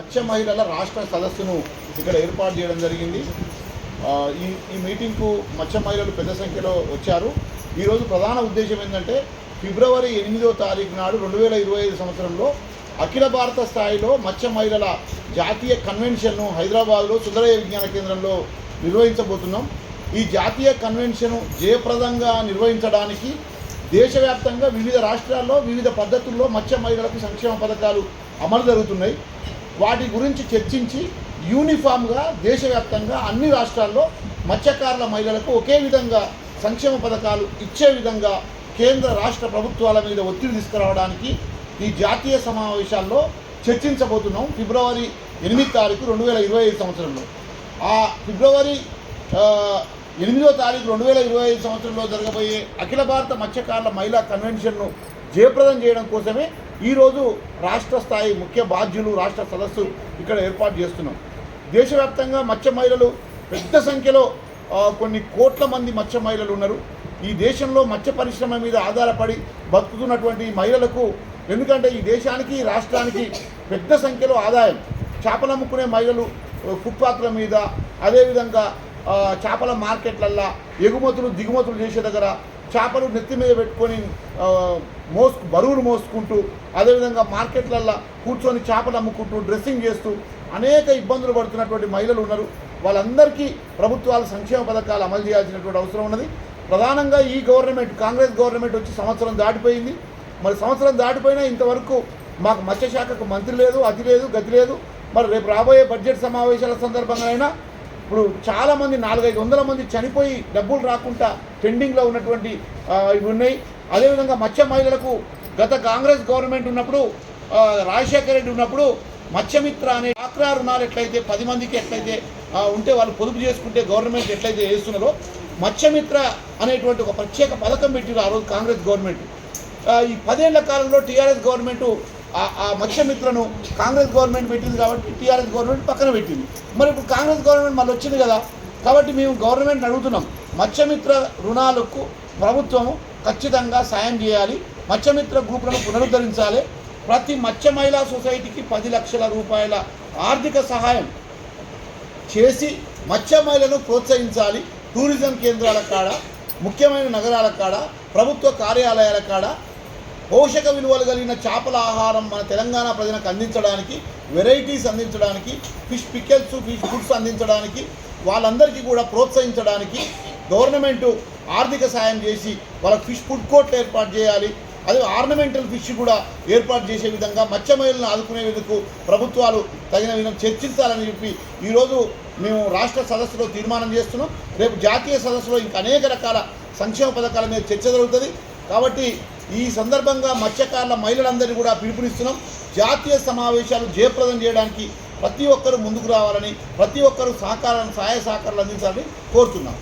మత్స్య మహిళల రాష్ట్ర సదస్సును ఇక్కడ ఏర్పాటు చేయడం జరిగింది. ఈ మీటింగ్కు మత్స్య మహిళలు పెద్ద సంఖ్యలో వచ్చారు. ఈరోజు ప్రధాన ఉద్దేశం ఏంటంటే ఫిబ్రవరి 8వ తారీఖు నాడు 2025 సంవత్సరంలో అఖిల భారత స్థాయిలో మత్స్య మహిళల జాతీయ కన్వెన్షన్ను హైదరాబాద్లో సుందరయ్య విజ్ఞాన కేంద్రంలో నిర్వహించబోతున్నాం. ఈ జాతీయ కన్వెన్షన్ జయప్రదంగా నిర్వహించడానికి దేశవ్యాప్తంగా వివిధ రాష్ట్రాల్లో వివిధ పద్ధతుల్లో మత్స్య మహిళలకు సంక్షేమ పథకాలు అమలు జరుగుతున్నాయి. వాటి గురించి చర్చించి యూనిఫామ్గా దేశవ్యాప్తంగా అన్ని రాష్ట్రాల్లో మత్స్యకారుల మహిళలకు ఒకే విధంగా సంక్షేమ పథకాలు ఇచ్చే విధంగా కేంద్ర రాష్ట్ర ప్రభుత్వాల మీద ఒత్తిడి తీసుకురావడానికి ఈ జాతీయ సమావేశాల్లో చర్చించబోతున్నాం. ఫిబ్రవరి 8వ తారీఖు 2025 సంవత్సరంలో ఫిబ్రవరి 8వ తారీఖు 2025 సంవత్సరంలో జరగబోయే అఖిల భారత మత్స్యకారుల మహిళా కన్వెన్షన్ను జయప్రదం చేయడం కోసమే ఈరోజు రాష్ట్ర స్థాయి ముఖ్య బాధ్యులు రాష్ట్ర సదస్సు ఇక్కడ ఏర్పాటు చేస్తున్నాం. దేశవ్యాప్తంగా మత్స్య మహిళలు పెద్ద సంఖ్యలో కొన్ని కోట్ల మంది మత్స్య మహిళలు ఉన్నారు. ఈ దేశంలో మత్స్య పరిశ్రమ మీద ఆధారపడి బతుకుతున్నటువంటి మహిళలకు, ఎందుకంటే ఈ దేశానికి రాష్ట్రానికి పెద్ద సంఖ్యలో ఆదాయం, చేపలు అమ్ముకునే మహిళలు ఫుట్పాత్ల మీద, అదేవిధంగా చేపల మార్కెట్లల్లో ఎగుమతులు దిగుమతులు చేసే దగ్గర చేపలు నెత్తి మీద పెట్టుకొని బరువులు మోసుకుంటూ, అదేవిధంగా మార్కెట్లల్లో కూర్చొని చేపలు అమ్ముకుంటూ డ్రెస్సింగ్ చేస్తూ అనేక ఇబ్బందులు పడుతున్నటువంటి మహిళలు ఉన్నారు. వాళ్ళందరికీ ప్రభుత్వాలు సంక్షేమ పథకాలు అమలు చేయాల్సినటువంటి అవసరం ఉన్నది. ప్రధానంగా ఈ గవర్నమెంట్, కాంగ్రెస్ గవర్నమెంట్ వచ్చి సంవత్సరం దాటిపోయింది. మరి సంవత్సరం దాటిపోయినా ఇంతవరకు మాకు మత్స్యశాఖకు మంత్రి లేదు, అతి లేదు, గతి లేదు. మరి రేపు రాబోయే బడ్జెట్ సమావేశాల సందర్భంగా అయినా ఇప్పుడు చాలామంది 400-500 మంది చనిపోయి డబ్బులు రాకుండా పెండింగ్లో ఉన్నటువంటి ఇవి ఉన్నాయి. అదేవిధంగా మత్స్య మహిళలకు గత కాంగ్రెస్ గవర్నమెంట్ ఉన్నప్పుడు, రాజశేఖర రెడ్డి ఉన్నప్పుడు మత్స్యమిత్ర అనే డ్వాక్రా రుణాలు ఎట్లయితే 10 మందికి ఎట్లయితే ఉంటే వాళ్ళు పొదుపు చేసుకుంటే గవర్నమెంట్ ఎట్లయితే చేస్తున్నారో, మత్స్యమిత్ర అనేటువంటి ఒక ప్రత్యేక పథకం పెట్టిరు ఆ రోజు కాంగ్రెస్ గవర్నమెంట్. ఈ 10 ఏళ్ల కాలంలో టీఆర్ఎస్ గవర్నమెంట్ ఆ మత్స్యమిత్రను కాంగ్రెస్ గవర్నమెంట్ పెట్టింది కాబట్టి టీఆర్ఎస్ గవర్నమెంట్ పక్కన పెట్టింది. మరి ఇప్పుడు కాంగ్రెస్ గవర్నమెంట్ మళ్ళీ వచ్చింది కదా, కాబట్టి మేము గవర్నమెంట్ అడుగుతున్నాం, మత్స్యమిత్ర రుణాలకు ప్రభుత్వము ఖచ్చితంగా సాయం చేయాలి, మత్స్యమిత్ర గ్రూపులను పునరుద్ధరించాలి. ప్రతి మత్స్య మహిళా సొసైటీకి 10 లక్షల రూపాయల ఆర్థిక సహాయం చేసి మత్స్య మహిళలను ప్రోత్సహించాలి. టూరిజం కేంద్రాల కాడ, ముఖ్యమైన నగరాల కాడ, ప్రభుత్వ కార్యాలయాల కాడ పోషక విలువలు కలిగిన చేపల ఆహారం మన తెలంగాణ ప్రజలకు అందించడానికి, వెరైటీస్ అందించడానికి, ఫిష్ పికెల్స్, ఫిష్ ఫుడ్స్ అందించడానికి, వాళ్ళందరికీ కూడా ప్రోత్సహించడానికి గవర్నమెంటు ఆర్థిక సాయం చేసి వాళ్ళకి ఫిష్ ఫుడ్ కోర్ట్లు ఏర్పాటు చేయాలి. అదే ఆర్నమెంటల్ ఫిష్ కూడా ఏర్పాటు చేసే విధంగా మత్స్య మహిళలను ఆదుకునే విధంగా ప్రభుత్వాలు తగిన విధంగా చర్చించాలని చెప్పి ఈరోజు మేము రాష్ట్ర సదస్సులో తీర్మానం చేస్తున్నాం. రేపు జాతీయ సదస్సులో ఇంకా అనేక రకాల సంక్షేమ పథకాల మీద చర్చ జరుగుతుంది. కాబట్టి ఈ సందర్భంగా మత్స్యకారుల మహిళలందరినీ కూడా పిలుపునిస్తున్నాం. జాతీయ సమావేశాలు జయప్రదం చేయడానికి ప్రతి ఒక్కరూ ముందుకు రావాలని, ప్రతి ఒక్కరూ సహాయ సహకారాలు అందించాలని కోరుతున్నాం.